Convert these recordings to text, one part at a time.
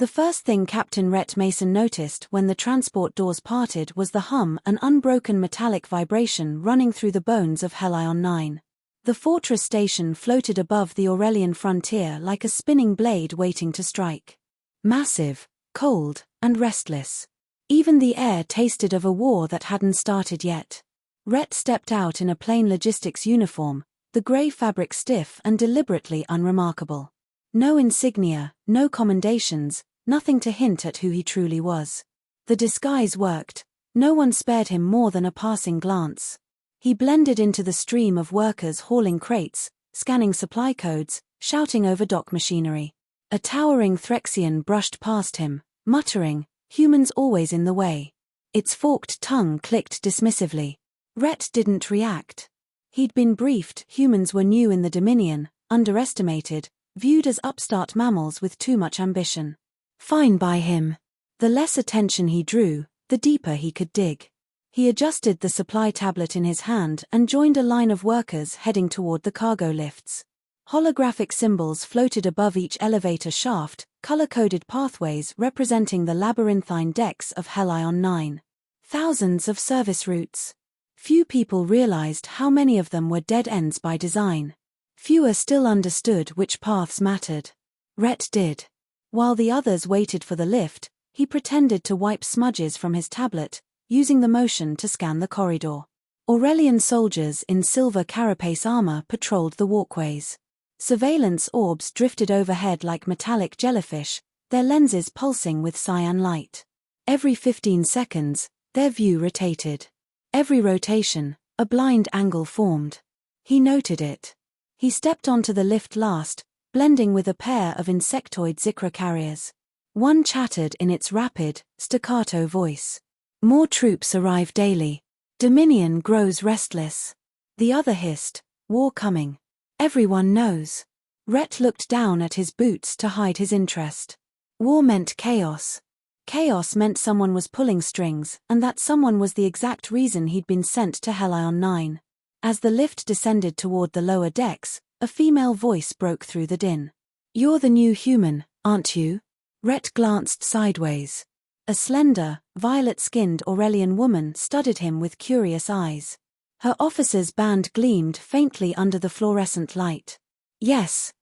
The first thing Captain Rhett Mason noticed when the transport doors parted was the hum, an unbroken metallic vibration running through the bones of Helion 9. The fortress station floated above the Aurelian frontier like a spinning blade waiting to strike. Massive, cold, and restless. Even the air tasted of a war that hadn't started yet. Rhett stepped out in a plain logistics uniform, the grey fabric stiff and deliberately unremarkable. No insignia, no commendations, nothing to hint at who he truly was. The disguise worked. No one spared him more than a passing glance. He blended into the stream of workers hauling crates, scanning supply codes, shouting over dock machinery. A towering Threxian brushed past him, muttering, "Humans always in the way." Its forked tongue clicked dismissively. Rhett didn't react. He'd been briefed, humans were new in the Dominion, underestimated, viewed as upstart mammals with too much ambition. Fine by him. The less attention he drew, the deeper he could dig. He adjusted the supply tablet in his hand and joined a line of workers heading toward the cargo lifts. Holographic symbols floated above each elevator shaft, color-coded pathways representing the labyrinthine decks of Helion 9. Thousands of service routes. Few people realized how many of them were dead ends by design. Fewer still understood which paths mattered. Rhett did. While the others waited for the lift, he pretended to wipe smudges from his tablet, using the motion to scan the corridor. Aurelian soldiers in silver carapace armor patrolled the walkways. Surveillance orbs drifted overhead like metallic jellyfish, their lenses pulsing with cyan light. Every 15 seconds, their view rotated. Every rotation, a blind angle formed. He noted it. He stepped onto the lift last, blending with a pair of insectoid Zikra carriers. One chattered in its rapid, staccato voice. "More troops arrive daily. Dominion grows restless." The other hissed, "War coming. Everyone knows." Rhett looked down at his boots to hide his interest. War meant chaos. Chaos meant someone was pulling strings, and that someone was the exact reason he'd been sent to Helion 9. As the lift descended toward the lower decks, a female voice broke through the din. "You're the new human, aren't you?" Rhett glanced sideways. A slender, violet-skinned Aurelian woman studied him with curious eyes. Her officer's band gleamed faintly under the fluorescent light. "Yes,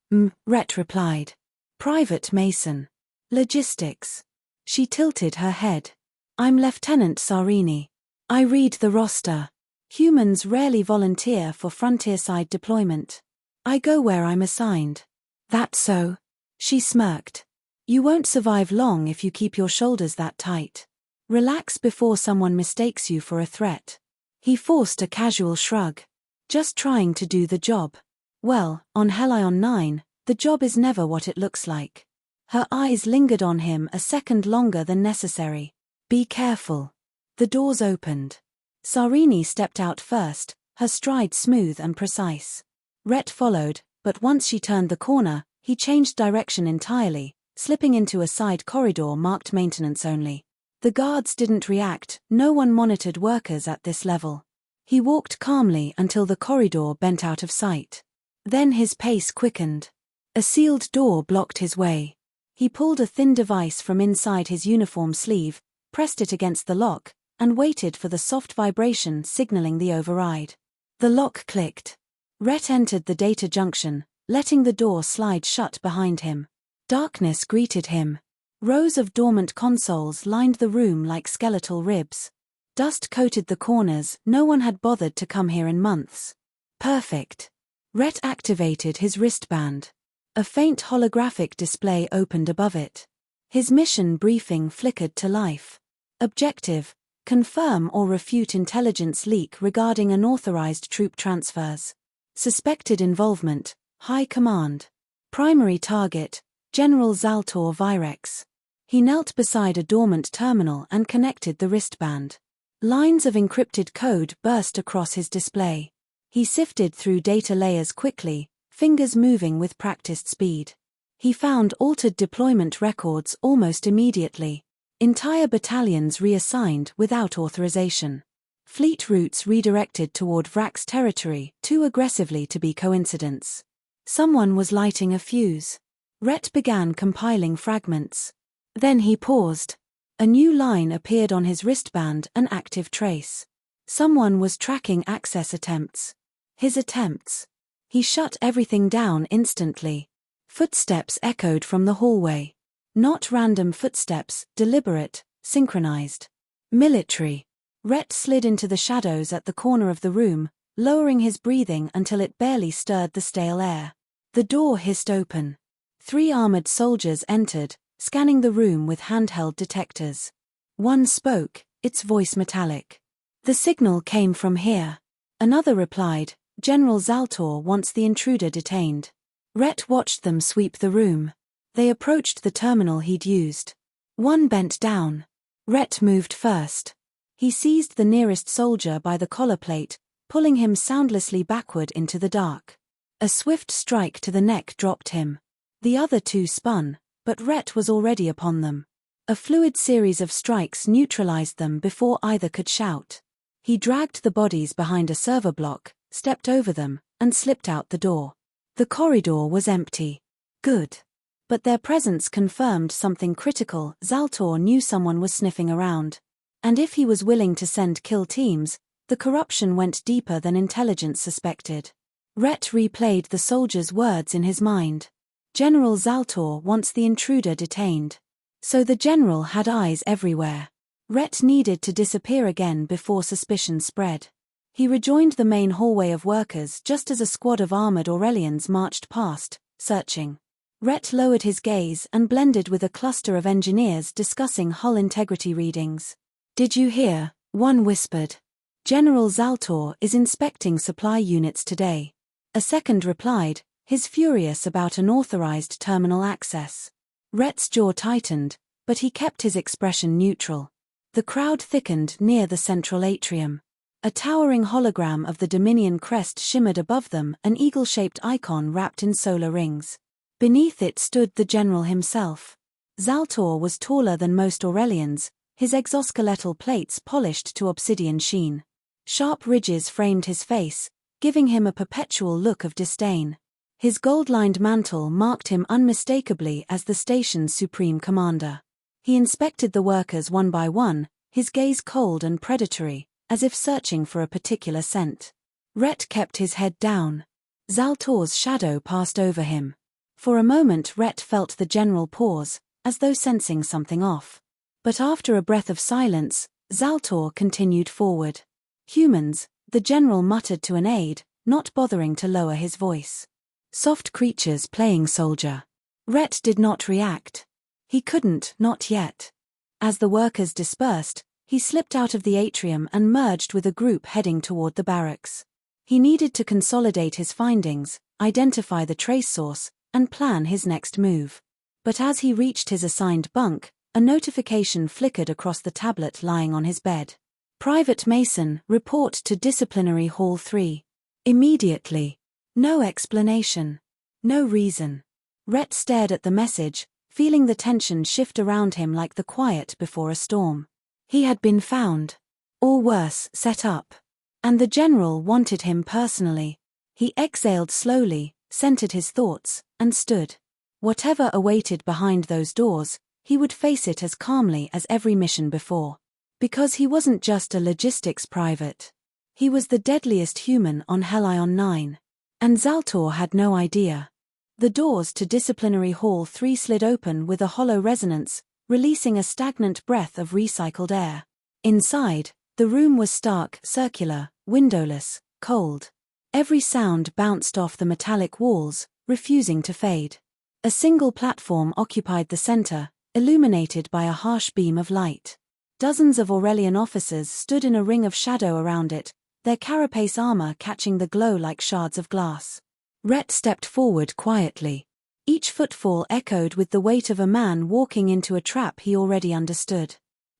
Rhett replied. "Private Mason. Logistics." She tilted her head. "I'm Lieutenant Sarini. I read the roster. Humans rarely volunteer for frontier-side deployment. I go where I'm assigned." "That so?" She smirked. "You won't survive long if you keep your shoulders that tight. Relax before someone mistakes you for a threat." He forced a casual shrug. "Just trying to do the job." "Well, on Helion 9, the job is never what it looks like." Her eyes lingered on him a second longer than necessary. "Be careful." The doors opened. Sarini stepped out first, her stride smooth and precise. Rhett followed, but once she turned the corner, he changed direction entirely, slipping into a side corridor marked maintenance only. The guards didn't react, no one monitored workers at this level. He walked calmly until the corridor bent out of sight. Then his pace quickened. A sealed door blocked his way. He pulled a thin device from inside his uniform sleeve, pressed it against the lock, and waited for the soft vibration signaling the override. The lock clicked. Rhett entered the data junction, letting the door slide shut behind him. Darkness greeted him. Rows of dormant consoles lined the room like skeletal ribs. Dust coated the corners, no one had bothered to come here in months. Perfect. Rhett activated his wristband. A faint holographic display opened above it. His mission briefing flickered to life. Objective: confirm or refute intelligence leak regarding unauthorized troop transfers. Suspected involvement: High Command. Primary target: General Zaltor Virex. He knelt beside a dormant terminal and connected the wristband. Lines of encrypted code burst across his display. He sifted through data layers quickly, fingers moving with practiced speed. He found altered deployment records almost immediately. Entire battalions reassigned without authorization. Fleet routes redirected toward Vrax territory, too aggressively to be coincidence. Someone was lighting a fuse. Rhett began compiling fragments. Then he paused. A new line appeared on his wristband, an active trace. Someone was tracking access attempts. His attempts. He shut everything down instantly. Footsteps echoed from the hallway. Not random footsteps, deliberate, synchronized. Military. Rhett slid into the shadows at the corner of the room, lowering his breathing until it barely stirred the stale air. The door hissed open. 3 armored soldiers entered, scanning the room with handheld detectors. One spoke, its voice metallic. "The signal came from here." Another replied, "General Zaltor wants the intruder detained." Rhett watched them sweep the room. They approached the terminal he'd used. One bent down. Rhett moved first. He seized the nearest soldier by the collar plate, pulling him soundlessly backward into the dark. A swift strike to the neck dropped him. The other 2 spun, but Rhett was already upon them. A fluid series of strikes neutralized them before either could shout. He dragged the bodies behind a server block, stepped over them, and slipped out the door. The corridor was empty. Good. But their presence confirmed something critical. Zaltor knew someone was sniffing around. And if he was willing to send kill teams, the corruption went deeper than intelligence suspected. Rhett replayed the soldier's words in his mind. General Zaltor wants the intruder detained. So the general had eyes everywhere. Rhett needed to disappear again before suspicion spread. He rejoined the main hallway of workers just as a squad of armored Aurelians marched past, searching. Rhett lowered his gaze and blended with a cluster of engineers discussing hull integrity readings. "Did you hear?" one whispered. "General Zaltor is inspecting supply units today." A second replied, "He's furious about unauthorized terminal access." Rhett's jaw tightened, but he kept his expression neutral. The crowd thickened near the central atrium. A towering hologram of the Dominion crest shimmered above them, an eagle-shaped icon wrapped in solar rings. Beneath it stood the general himself. Zaltor was taller than most Aurelians, his exoskeletal plates polished to obsidian sheen. Sharp ridges framed his face, giving him a perpetual look of disdain. His gold-lined mantle marked him unmistakably as the station's supreme commander. He inspected the workers one by one, his gaze cold and predatory, as if searching for a particular scent. Rhett kept his head down. Zaltor's shadow passed over him. For a moment Rhett felt the general pause, as though sensing something off. But after a breath of silence, Zaltor continued forward. "Humans," the general muttered to an aide, not bothering to lower his voice. "Soft creatures playing soldier." Rhett did not react. He couldn't, not yet. As the workers dispersed, he slipped out of the atrium and merged with a group heading toward the barracks. He needed to consolidate his findings, identify the trace source, and plan his next move. But as he reached his assigned bunk, a notification flickered across the tablet lying on his bed. "Private Mason, report to Disciplinary Hall 3. Immediately." No explanation. No reason. Rhett stared at the message, feeling the tension shift around him like the quiet before a storm. He had been found. Or worse, set up. And the general wanted him personally. He exhaled slowly, centered his thoughts, and stood. Whatever awaited behind those doors, he would face it as calmly as every mission before. Because he wasn't just a logistics private. He was the deadliest human on Helion 9. And Zaltor had no idea. The doors to Disciplinary Hall 3 slid open with a hollow resonance, releasing a stagnant breath of recycled air. Inside, the room was stark, circular, windowless, cold. Every sound bounced off the metallic walls, refusing to fade. A single platform occupied the center, illuminated by a harsh beam of light. Dozens of Aurelian officers stood in a ring of shadow around it, their carapace armor catching the glow like shards of glass. Rhett stepped forward quietly. Each footfall echoed with the weight of a man walking into a trap he already understood.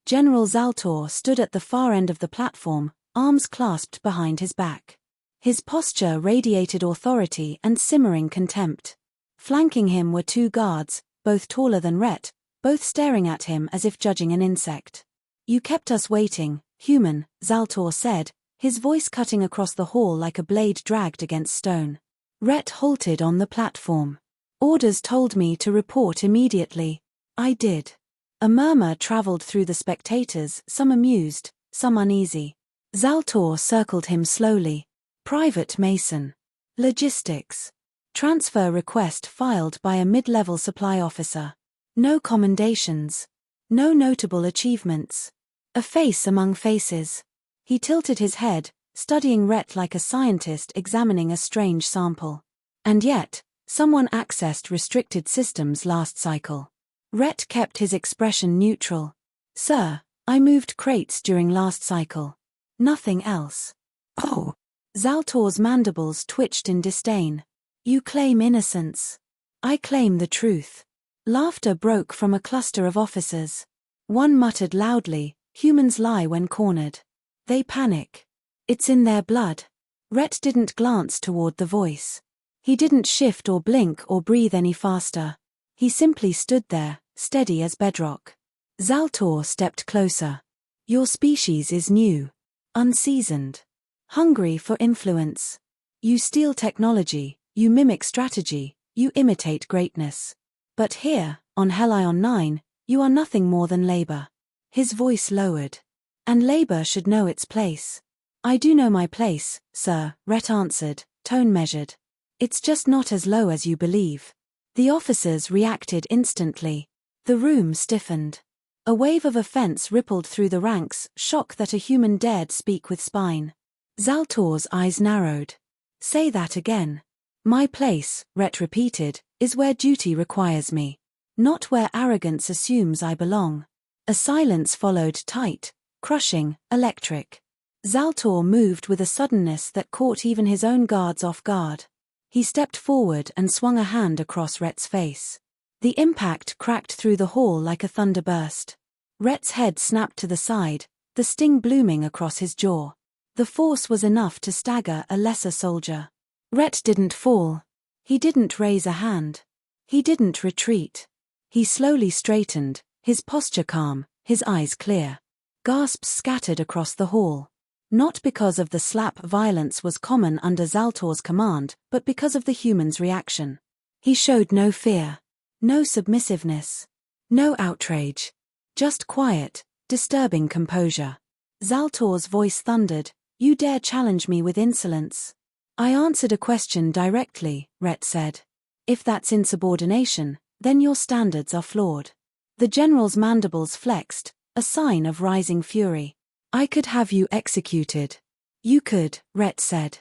General Zaltor stood at the far end of the platform, arms clasped behind his back. His posture radiated authority and simmering contempt. Flanking him were 2 guards, both taller than Rhett, both staring at him as if judging an insect. "You kept us waiting, human," Zaltor said, his voice cutting across the hall like a blade dragged against stone. Rhett halted on the platform. "Orders told me to report immediately." "I did." A murmur traveled through the spectators, some amused, some uneasy. Zaltor circled him slowly. Private Mason. Logistics. Transfer request filed by a mid-level supply officer. No commendations. No notable achievements. A face among faces. He tilted his head, studying Rhett like a scientist examining a strange sample. And yet, someone accessed restricted systems last cycle. Rhett kept his expression neutral. Sir, I moved crates during last cycle. Nothing else. Oh. Zaltor's mandibles twitched in disdain. You claim innocence. I claim the truth. Laughter broke from a cluster of officers. One muttered loudly, humans lie when cornered. They panic. It's in their blood. Rhett didn't glance toward the voice. He didn't shift or blink or breathe any faster. He simply stood there, steady as bedrock. Zaltor stepped closer. Your species is new. Unseasoned. Hungry for influence. You steal technology, you mimic strategy, you imitate greatness. But here, on Helion 9, you are nothing more than labor. His voice lowered. And labor should know its place. I do know my place, sir, Rhett answered, tone measured. It's just not as low as you believe. The officers reacted instantly. The room stiffened. A wave of offense rippled through the ranks, shock that a human dared speak with spine. Zaltor's eyes narrowed. Say that again. My place, Rhett repeated, is where duty requires me. Not where arrogance assumes I belong. A silence followed, tight, crushing, electric. Zaltor moved with a suddenness that caught even his own guards off guard. He stepped forward and swung a hand across Rhett's face. The impact cracked through the hall like a thunderburst. Rhett's head snapped to the side, the sting blooming across his jaw. The force was enough to stagger a lesser soldier. Rhett didn't fall. He didn't raise a hand. He didn't retreat. He slowly straightened, his posture calm, his eyes clear. Gasps scattered across the hall. Not because of the slap violence was common under Zaltor's command, but because of the human's reaction. He showed no fear. No submissiveness. No outrage. Just quiet, disturbing composure. Zaltor's voice thundered, You dare challenge me with insolence? I answered a question directly, Rhett said. If that's insubordination, then your standards are flawed. The general's mandibles flexed, a sign of rising fury. I could have you executed. You could, Rhett said.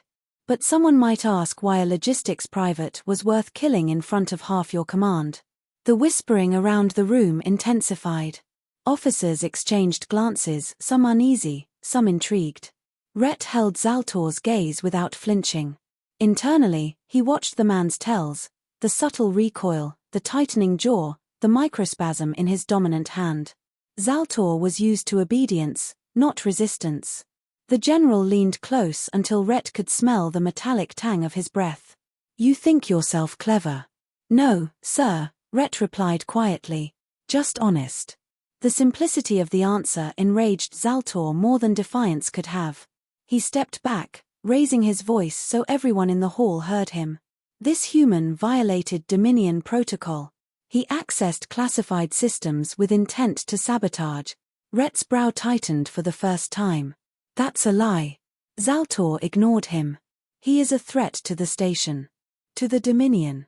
But someone might ask why a logistics private was worth killing in front of half your command. The whispering around the room intensified. Officers exchanged glances, some uneasy, some intrigued. Rhett held Zaltor's gaze without flinching. Internally, he watched the man's tells, the subtle recoil, the tightening jaw, the microspasm in his dominant hand. Zaltor was used to obedience, not resistance. The general leaned close until Rhett could smell the metallic tang of his breath. You think yourself clever. No, sir, Rhett replied quietly. Just honest. The simplicity of the answer enraged Zaltor more than defiance could have. He stepped back, raising his voice so everyone in the hall heard him. This human violated Dominion protocol. He accessed classified systems with intent to sabotage. Rhett's brow tightened for the first time. That's a lie. Zaltor ignored him. He is a threat to the station. To the Dominion.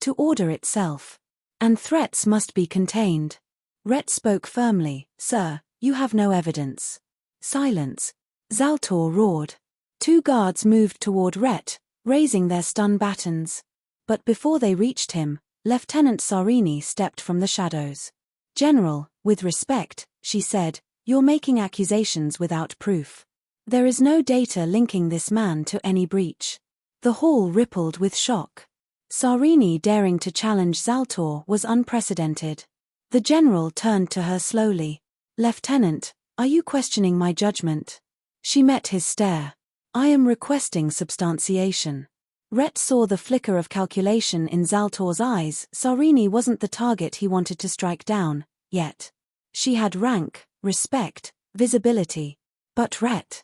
To order itself. And threats must be contained. Rhett spoke firmly. Sir, you have no evidence. Silence. Zaltor roared. Two guards moved toward Rhett, raising their stun batons. But before they reached him, Lieutenant Sarini stepped from the shadows. General, with respect, she said, you're making accusations without proof. There is no data linking this man to any breach. The hall rippled with shock. Sarini daring to challenge Zaltor was unprecedented. The general turned to her slowly. Lieutenant, are you questioning my judgment? She met his stare. I am requesting substantiation. Rhett saw the flicker of calculation in Zaltor's eyes. Sarini wasn't the target he wanted to strike down, yet. She had rank, respect, visibility. But Rhett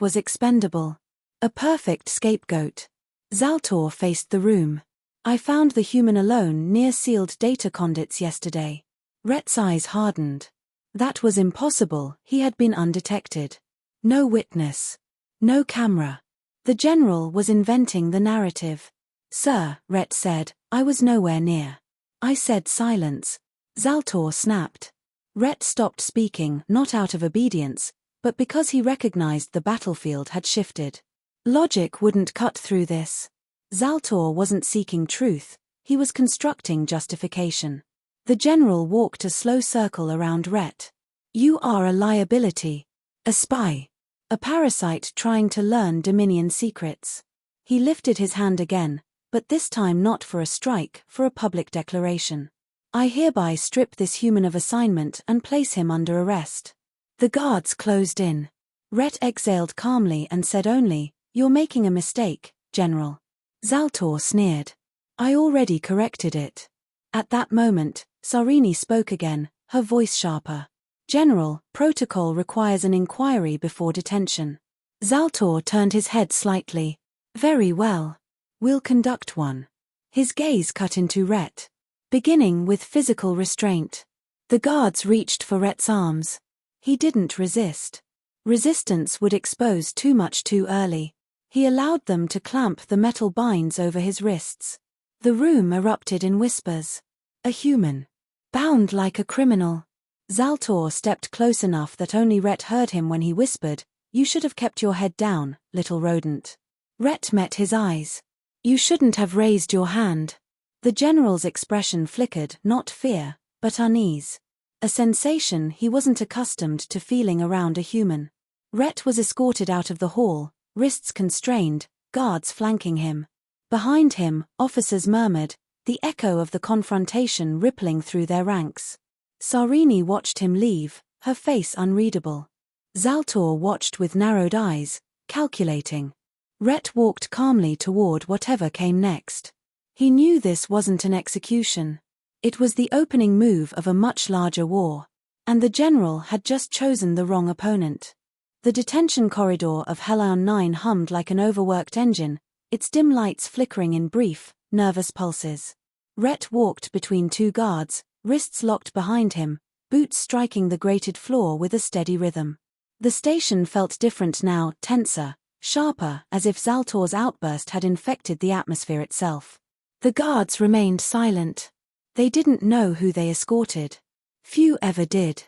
was expendable. A perfect scapegoat. Zaltor faced the room. I found the human alone near sealed data conduits yesterday. Rhett's eyes hardened. That was impossible, he had been undetected. No witness. No camera. The general was inventing the narrative. Sir, Rhett said, I was nowhere near. I said silence. Zaltor snapped. Rhett stopped speaking, not out of obedience, but because he recognized the battlefield had shifted. Logic wouldn't cut through this. Zaltor wasn't seeking truth, he was constructing justification. The general walked a slow circle around Rhett. You are a liability. A spy. A parasite trying to learn Dominion secrets. He lifted his hand again, but this time not for a strike, for a public declaration. I hereby strip this human of assignment and place him under arrest. The guards closed in. Rhett exhaled calmly and said only, You're making a mistake, General. Zaltor sneered. I already corrected it. At that moment, Sarini spoke again, her voice sharper. General, protocol requires an inquiry before detention. Zaltor turned his head slightly. Very well. We'll conduct one. His gaze cut into Rhett. Beginning with physical restraint. The guards reached for Rhett's arms. He didn't resist. Resistance would expose too much too early. He allowed them to clamp the metal binds over his wrists. The room erupted in whispers. A human. Bound like a criminal. Zaltor stepped close enough that only Rhett heard him when he whispered, You should have kept your head down, little rodent. Rhett met his eyes. You shouldn't have raised your hand. The general's expression flickered, not fear, but unease. A sensation he wasn't accustomed to feeling around a human. Rhett was escorted out of the hall, wrists constrained, guards flanking him. Behind him, officers murmured, the echo of the confrontation rippling through their ranks. Sarini watched him leave, her face unreadable. Zaltor watched with narrowed eyes, calculating. Rhett walked calmly toward whatever came next. He knew this wasn't an execution. It was the opening move of a much larger war. And the general had just chosen the wrong opponent. The detention corridor of Helion 9 hummed like an overworked engine, its dim lights flickering in brief, nervous pulses. Rhett walked between two guards, wrists locked behind him, boots striking the grated floor with a steady rhythm. The station felt different now, tenser, sharper, as if Zaltor's outburst had infected the atmosphere itself. The guards remained silent. They didn't know who they escorted. Few ever did.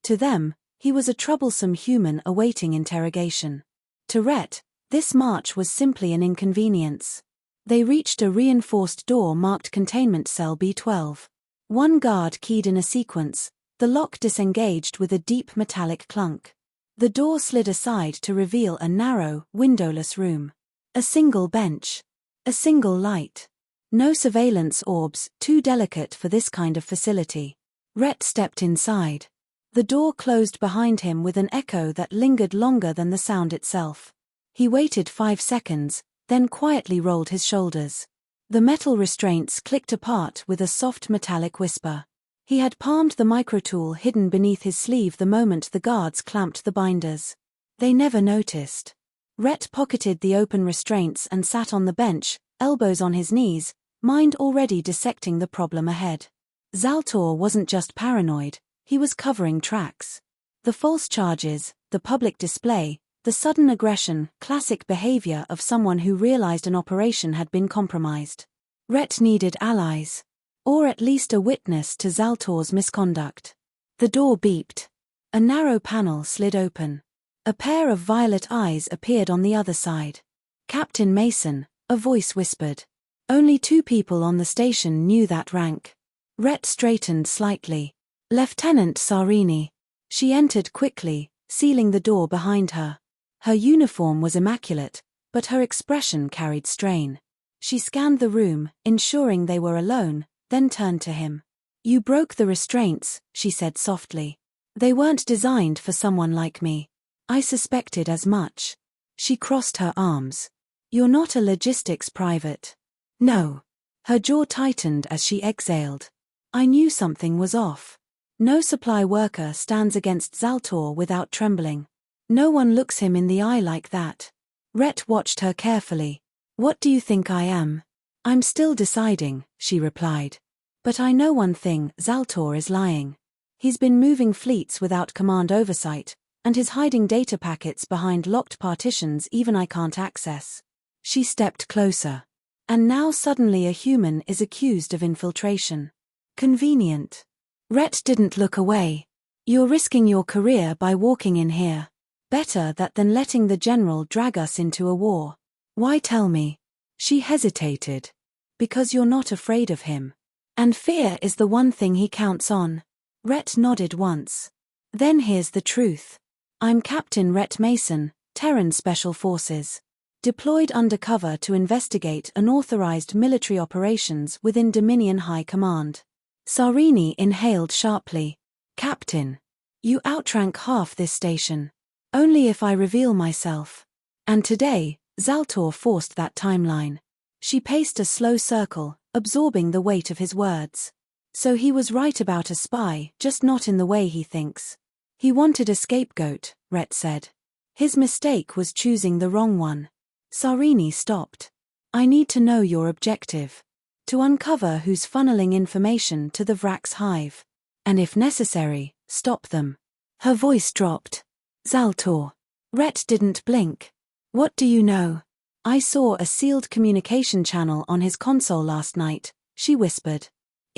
To them, he was a troublesome human awaiting interrogation. To Rhett, this march was simply an inconvenience. They reached a reinforced door marked Containment Cell B12. One guard keyed in a sequence, the lock disengaged with a deep metallic clunk. The door slid aside to reveal a narrow, windowless room. A single bench. A single light. No surveillance orbs, too delicate for this kind of facility. Rhett stepped inside. The door closed behind him with an echo that lingered longer than the sound itself. He waited 5 seconds, then quietly rolled his shoulders. The metal restraints clicked apart with a soft metallic whisper. He had palmed the microtool hidden beneath his sleeve the moment the guards clamped the binders. They never noticed. Rhett pocketed the open restraints and sat on the bench, elbows on his knees, mind already dissecting the problem ahead. Zaltor wasn't just paranoid, he was covering tracks. The false charges, the public display, the sudden aggression, classic behavior of someone who realized an operation had been compromised. Rhett needed allies. Or at least a witness to Zaltor's misconduct. The door beeped. A narrow panel slid open. A pair of violet eyes appeared on the other side. Captain Mason, a voice whispered. Only 2 people on the station knew that rank. Rhett straightened slightly. Lieutenant Sarini. She entered quickly, sealing the door behind her. Her uniform was immaculate, but her expression carried strain. She scanned the room, ensuring they were alone, then turned to him. You broke the restraints, she said softly. They weren't designed for someone like me. I suspected as much. She crossed her arms. You're not a logistics private. No. Her jaw tightened as she exhaled. I knew something was off. No supply worker stands against Zaltor without trembling. No one looks him in the eye like that. Rhett watched her carefully. What do you think I am? I'm still deciding, she replied. But I know one thing, Zaltor is lying. He's been moving fleets without command oversight, and is hiding data packets behind locked partitions even I can't access. She stepped closer. And now suddenly a human is accused of infiltration. Convenient. Rhett didn't look away. You're risking your career by walking in here. Better that than letting the general drag us into a war. Why tell me? She hesitated. Because you're not afraid of him. And fear is the one thing he counts on. Rhett nodded once. Then here's the truth. I'm Captain Rhett Mason, Terran Special Forces. Deployed undercover to investigate unauthorized military operations within Dominion High Command. Sarini inhaled sharply. Captain. You outrank half this station. Only if I reveal myself. And today, Zaltor forced that timeline. She paced a slow circle, absorbing the weight of his words. So he was right about a spy, just not in the way he thinks. He wanted a scapegoat, Rhett said. His mistake was choosing the wrong one. Sarini stopped. I need to know your objective. To uncover who's funneling information to the Vrax hive. And if necessary, stop them. Her voice dropped. Zaltor. Rhett didn't blink. What do you know? I saw a sealed communication channel on his console last night, she whispered.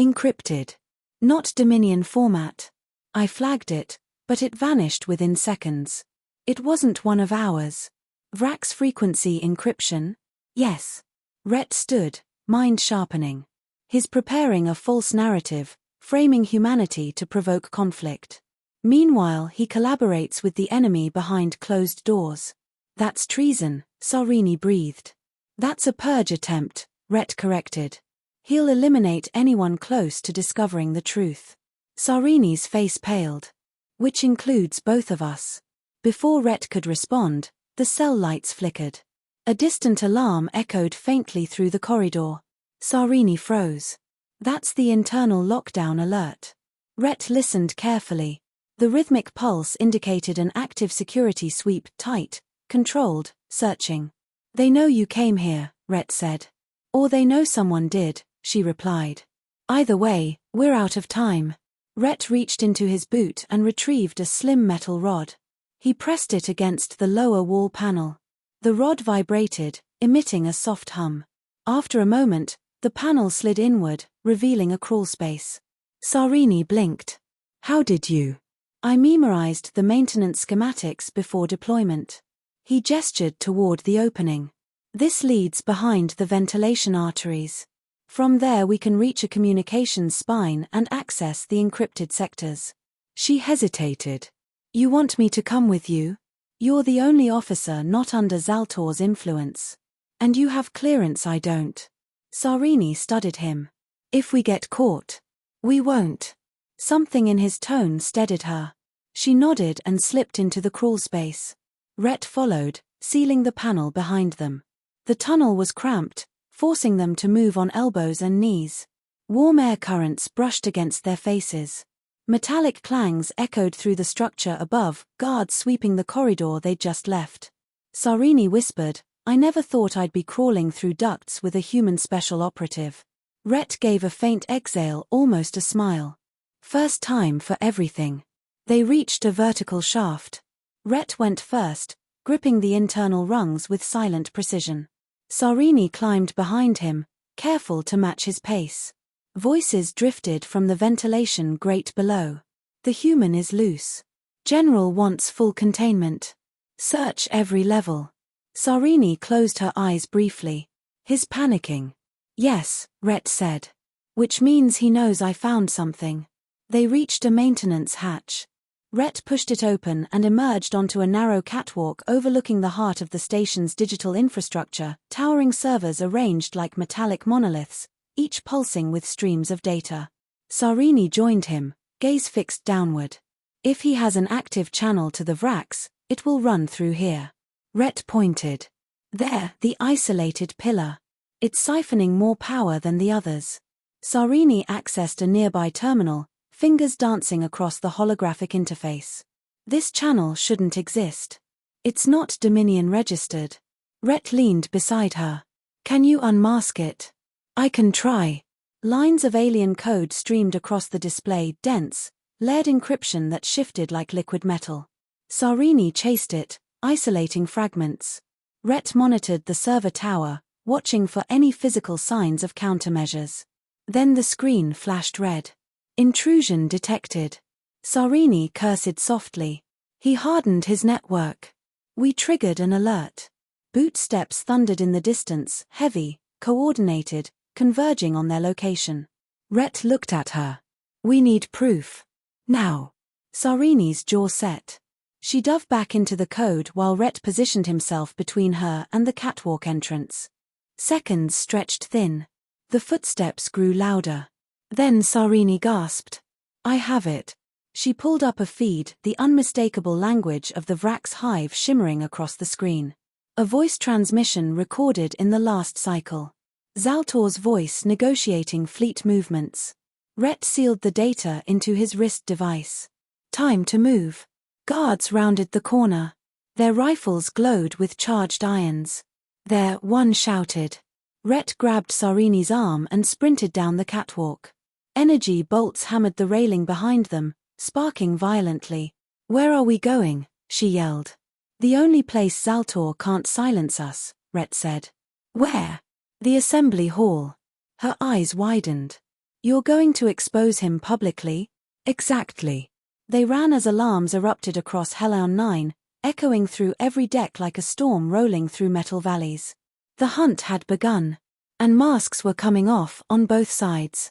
Encrypted. Not Dominion format. I flagged it, but it vanished within seconds. It wasn't one of ours. Vrax frequency encryption? Yes. Rhett stood, mind sharpening. He's preparing a false narrative, framing humanity to provoke conflict. Meanwhile, he collaborates with the enemy behind closed doors. That's treason, Sarini breathed. That's a purge attempt, Rhett corrected. He'll eliminate anyone close to discovering the truth. Sarini's face paled. Which includes both of us. Before Rhett could respond, the cell lights flickered. A distant alarm echoed faintly through the corridor. Sarini froze. That's the internal lockdown alert. Rhett listened carefully. The rhythmic pulse indicated an active security sweep, tight, controlled, searching. They know you came here, Rhett said. Or they know someone did, she replied. Either way, we're out of time. Rhett reached into his boot and retrieved a slim metal rod. He pressed it against the lower wall panel. The rod vibrated, emitting a soft hum. After a moment, the panel slid inward, revealing a crawlspace. Sarini blinked. How did you? I memorized the maintenance schematics before deployment. He gestured toward the opening. This leads behind the ventilation arteries. From there we can reach a communications spine and access the encrypted sectors. She hesitated. You want me to come with you? You're the only officer not under Zaltor's influence. And you have clearance I don't. Sarini studied him. If we get caught. We won't. Something in his tone steadied her. She nodded and slipped into the crawlspace. Rhett followed, sealing the panel behind them. The tunnel was cramped, forcing them to move on elbows and knees. Warm air currents brushed against their faces. Metallic clangs echoed through the structure above, guards sweeping the corridor they'd just left. Sarini whispered, I never thought I'd be crawling through ducts with a human special operative. Rhett gave a faint exhale, almost a smile. First time for everything. They reached a vertical shaft. Rhett went first, gripping the internal rungs with silent precision. Sarini climbed behind him, careful to match his pace. Voices drifted from the ventilation grate below. The human is loose. General wants full containment. Search every level. Sarini closed her eyes briefly. He's panicking. Yes, Rhett said. Which means he knows I found something. They reached a maintenance hatch. Rhett pushed it open and emerged onto a narrow catwalk overlooking the heart of the station's digital infrastructure, towering servers arranged like metallic monoliths, each pulsing with streams of data. Sarini joined him, gaze fixed downward. If he has an active channel to the Vrax, it will run through here. Rhett pointed. There, the isolated pillar. It's siphoning more power than the others. Sarini accessed a nearby terminal, fingers dancing across the holographic interface. This channel shouldn't exist. It's not Dominion registered. Rhett leaned beside her. Can you unmask it? I can try. Lines of alien code streamed across the display, dense, layered encryption that shifted like liquid metal. Sarini chased it, isolating fragments. Rhett monitored the server tower, watching for any physical signs of countermeasures. Then the screen flashed red. Intrusion detected. Sarini cursed softly. He hardened his network. We triggered an alert. Boot steps thundered in the distance, heavy, coordinated, converging on their location. Rhett looked at her. We need proof. Now. Sarini's jaw set. She dove back into the code while Rhett positioned himself between her and the catwalk entrance. Seconds stretched thin. The footsteps grew louder. Then Sarini gasped. I have it. She pulled up a feed, the unmistakable language of the Vrax hive shimmering across the screen. A voice transmission recorded in the last cycle. Zaltor's voice negotiating fleet movements. Rhett sealed the data into his wrist device. Time to move. Guards rounded the corner. Their rifles glowed with charged irons. There, one shouted. Rhett grabbed Sarini's arm and sprinted down the catwalk. Energy bolts hammered the railing behind them, sparking violently. Where are we going? She yelled. The only place Zaltor can't silence us, Rhett said. Where? The assembly hall. Her eyes widened. You're going to expose him publicly? Exactly. They ran as alarms erupted across Helion 9, echoing through every deck like a storm rolling through metal valleys. The hunt had begun. And masks were coming off on both sides.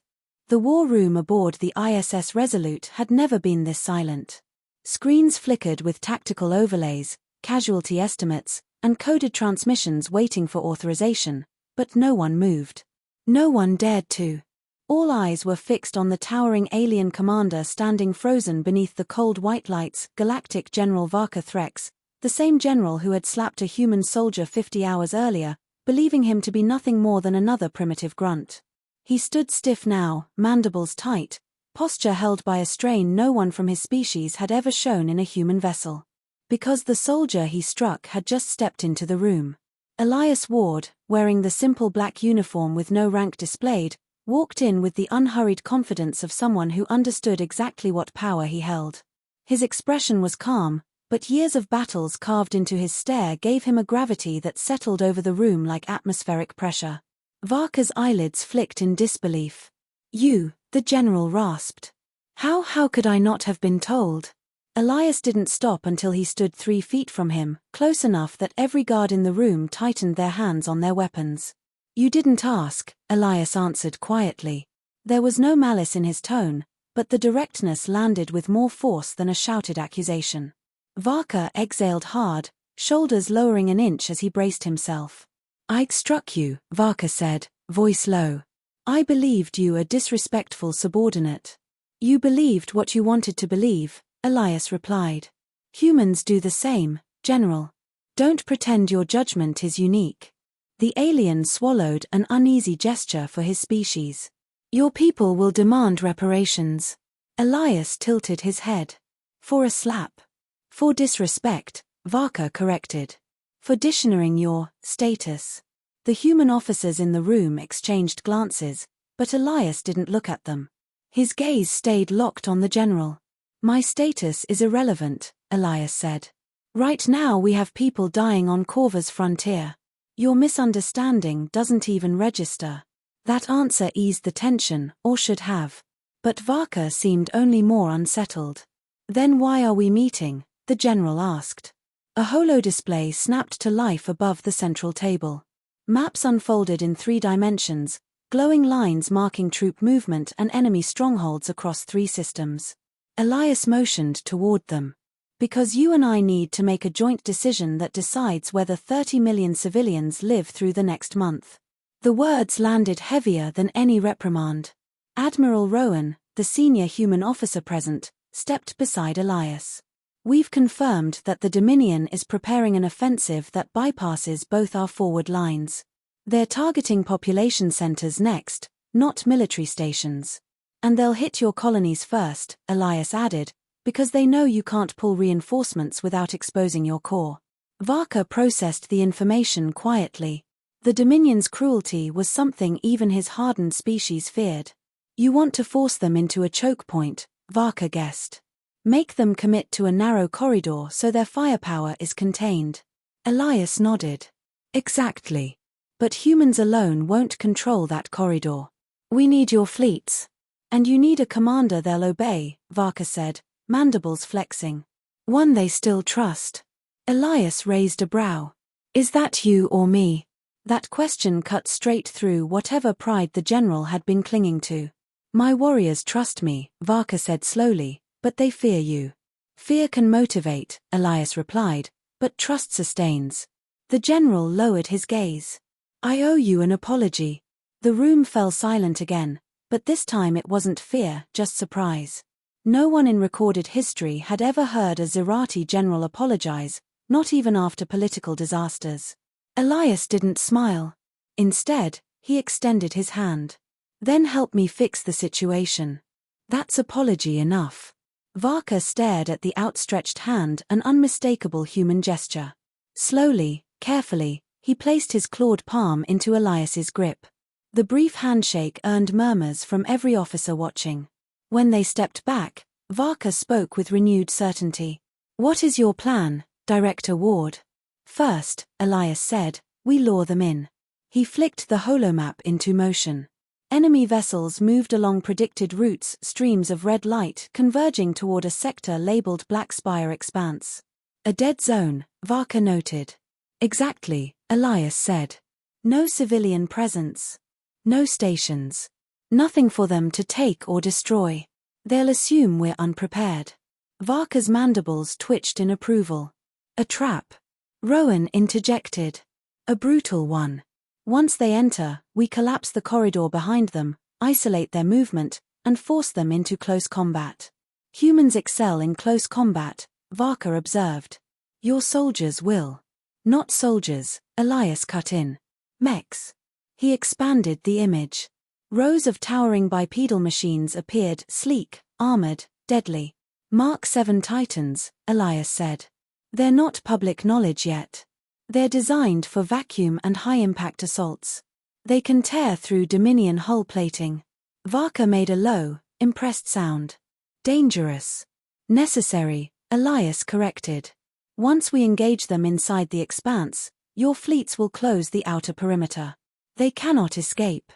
The war room aboard the ISS Resolute had never been this silent. Screens flickered with tactical overlays, casualty estimates, and coded transmissions waiting for authorization, but no one moved. No one dared to. All eyes were fixed on the towering alien commander standing frozen beneath the cold white lights, Galactic General Varka Threx, the same general who had slapped a human soldier 50 hours earlier, believing him to be nothing more than another primitive grunt. He stood stiff now, mandibles tight, posture held by a strain no one from his species had ever shown in a human vessel. Because the soldier he struck had just stepped into the room. Elias Ward, wearing the simple black uniform with no rank displayed, walked in with the unhurried confidence of someone who understood exactly what power he held. His expression was calm, but years of battles carved into his stare gave him a gravity that settled over the room like atmospheric pressure. Varka's eyelids flicked in disbelief. You, the general rasped. How could I not have been told? Elias didn't stop until he stood 3 feet from him, close enough that every guard in the room tightened their hands on their weapons. You didn't ask, Elias answered quietly. There was no malice in his tone, but the directness landed with more force than a shouted accusation. Varka exhaled hard, shoulders lowering an inch as he braced himself. I struck you, Varka said, voice low. I believed you a disrespectful subordinate. You believed what you wanted to believe, Elias replied. Humans do the same, General. Don't pretend your judgment is unique. The alien swallowed an uneasy gesture for his species. Your people will demand reparations. Elias tilted his head. For a slap. For disrespect, Varka corrected. For dishonouring your status. The human officers in the room exchanged glances, but Elias didn't look at them. His gaze stayed locked on the general. My status is irrelevant, Elias said. Right now we have people dying on Corva's frontier. Your misunderstanding doesn't even register. That answer eased the tension, or should have. But Varka seemed only more unsettled. Then why are we meeting? The general asked. A holodisplay snapped to life above the central table. Maps unfolded in 3 dimensions, glowing lines marking troop movement and enemy strongholds across 3 systems. Elias motioned toward them. Because you and I need to make a joint decision that decides whether 30 million civilians live through the next month. The words landed heavier than any reprimand. Admiral Rowan, the senior human officer present, stepped beside Elias. We've confirmed that the Dominion is preparing an offensive that bypasses both our forward lines. They're targeting population centers next, not military stations. And they'll hit your colonies first, Elias added, because they know you can't pull reinforcements without exposing your core. Varka processed the information quietly. The Dominion's cruelty was something even his hardened species feared. You want to force them into a choke point, Varka guessed. Make them commit to a narrow corridor so their firepower is contained. Elias nodded. Exactly. But humans alone won't control that corridor. We need your fleets. And you need a commander they'll obey, Varka said, mandibles flexing. One they still trust. Elias raised a brow. Is that you or me? That question cut straight through whatever pride the general had been clinging to. My warriors trust me, Varka said slowly, but they fear you. Fear can motivate, Elias replied, but trust sustains. The general lowered his gaze. I owe you an apology. The room fell silent again, but this time it wasn't fear, just surprise. No one in recorded history had ever heard a Zerati general apologize, not even after political disasters. Elias didn't smile. Instead, he extended his hand. Then help me fix the situation. That's apology enough. Varka stared at the outstretched hand, an unmistakable human gesture. Slowly, carefully, he placed his clawed palm into Elias's grip. The brief handshake earned murmurs from every officer watching. When they stepped back, Varka spoke with renewed certainty. What is your plan, Director Ward? First, Elias said, we lure them in. He flicked the holomap into motion. Enemy vessels moved along predicted routes, streams of red light converging toward a sector labeled Black Spire Expanse. A dead zone, Varka noted. Exactly, Elias said. No civilian presence. No stations. Nothing for them to take or destroy. They'll assume we're unprepared. Varka's mandibles twitched in approval. A trap. Rowan interjected. A brutal one. Once they enter, we collapse the corridor behind them, isolate their movement, and force them into close combat. Humans excel in close combat, Varka observed. Your soldiers will. Not soldiers, Elias cut in. Mechs. He expanded the image. Rows of towering bipedal machines appeared, sleek, armored, deadly. Mark 7 Titans, Elias said. They're not public knowledge yet. They're designed for vacuum and high-impact assaults. They can tear through Dominion hull plating. Varka made a low, impressed sound. Dangerous. Necessary, Elias corrected. Once we engage them inside the expanse, your fleets will close the outer perimeter. They cannot escape.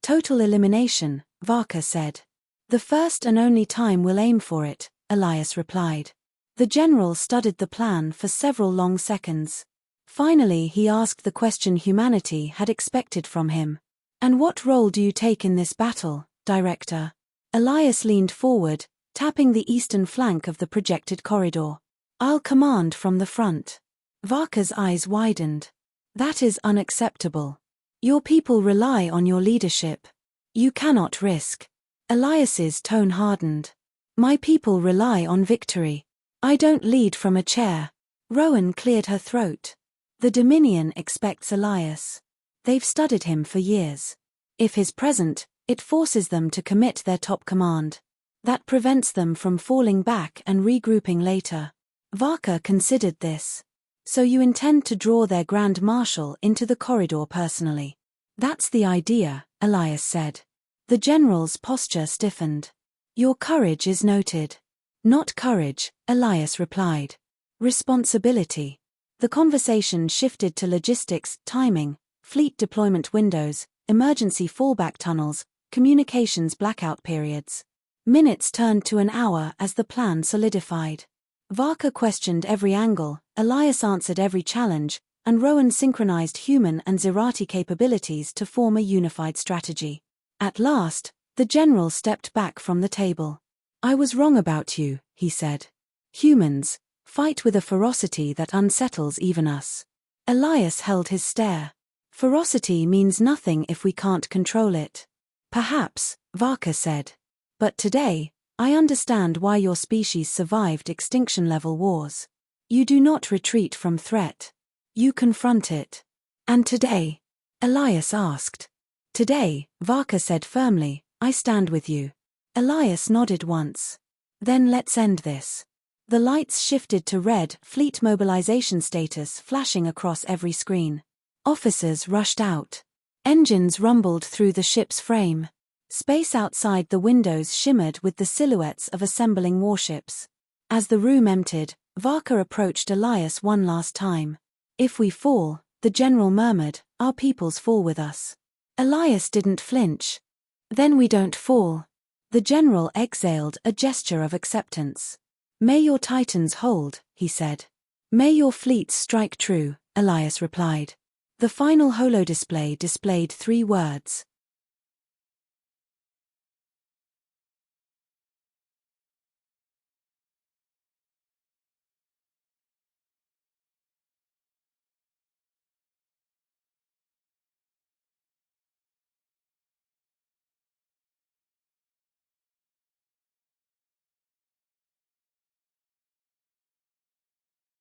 Total elimination, Varka said. The first and only time we'll aim for it, Elias replied. The general studied the plan for several long seconds. Finally he asked the question humanity had expected from him. And what role do you take in this battle, Director? Elias leaned forward, tapping the eastern flank of the projected corridor. I'll command from the front. Varka's eyes widened. That is unacceptable. Your people rely on your leadership. You cannot risk. Elias's tone hardened. My people rely on victory. I don't lead from a chair. Rowan cleared her throat. The Dominion expects Elias. They've studied him for years. If he's present, it forces them to commit their top command. That prevents them from falling back and regrouping later. Varka considered this. So you intend to draw their Grand Marshal into the corridor personally? That's the idea, Elias said. The general's posture stiffened. Your courage is noted. Not courage, Elias replied. Responsibility. The conversation shifted to logistics, timing, fleet deployment windows, emergency fallback tunnels, communications blackout periods. Minutes turned to an hour as the plan solidified. Varka questioned every angle, Elias answered every challenge, and Rowan synchronized human and Zerati capabilities to form a unified strategy. At last, the general stepped back from the table. I was wrong about you, he said. Humans fight with a ferocity that unsettles even us. Elias held his stare. Ferocity means nothing if we can't control it. Perhaps, Varka said. But today, I understand why your species survived extinction-level wars. You do not retreat from threat. You confront it. And today? Elias asked. Today, Varka said firmly, I stand with you. Elias nodded once. Then let's end this. The lights shifted to red, fleet mobilization status flashing across every screen. Officers rushed out. Engines rumbled through the ship's frame. Space outside the windows shimmered with the silhouettes of assembling warships. As the room emptied, Varka approached Elias one last time. "If we fall," the general murmured, "our peoples fall with us." Elias didn't flinch. "Then we don't fall." The general exhaled a gesture of acceptance. "May your titans hold," he said. "May your fleets strike true," Elias replied. The final holodisplay displayed 3 words.